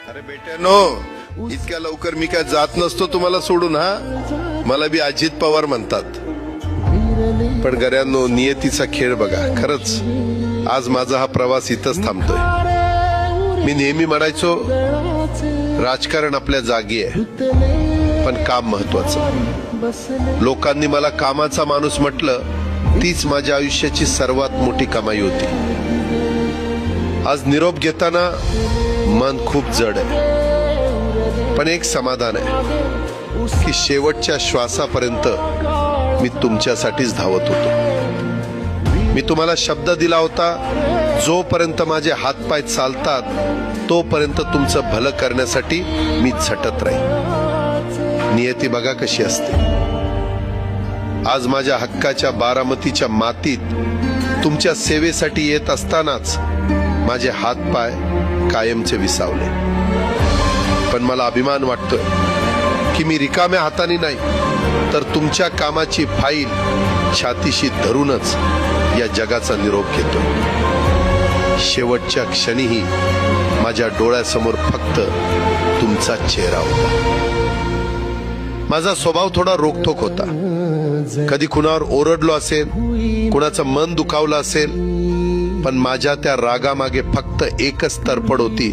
अरे बेट्यानो, इतक्या लवकर मी काय जात नसतो तुम्हाला सोडून. हा, मला बी अजित पवार म्हणतात. पण गऱ्यांनो, नियतीचा खेळ बघा. खरंच आज माझा हा प्रवास इथंच थांबतोय. मी नेहमी म्हणायचो राजकारण आपल्या जागी आहे, पण काम महत्वाचं. लोकांनी मला कामाचा माणूस म्हटलं, तीच माझ्या आयुष्याची सर्वात मोठी कमाई होती. आज निरोप घेताना मन खूप जड आहे, पण एक समाधान आहे की शेवटच्या श्वासापर्यंत मी तुमच्यासाठीच धावत होतो. मी तुम्हाला शब्द दिला होता, जोपर्यंत माझे हातपाय चालतात तोपर्यंत तुमचं भलं करण्यासाठी मी झटत राहील. नियती बघा कशी असते. आज माझ्या हक्काच्या बारामतीच्या मातीत तुमच्या सेवेसाठी येत असतानाच माझे हातपाय कायमचे विसावले. पण मला अभिमान वाटतोय की मी रिकाम्या हाताने नाही, तर तुमच्या कामाची फाईल छातीशी धरूनच या जगाचा निरोप घेतोय. शेवटच्या क्षणीही माझ्या डोळ्यासमोर फक्त तुमचा चेहरा होता. माझा स्वभाव थोडा रोखठोक होता. कधी कुणावर ओरडलो असेल, कुणाचं मन दुखावलं असेल, पण माझ्या त्या रागामागे फक्त एकच तरफड होती,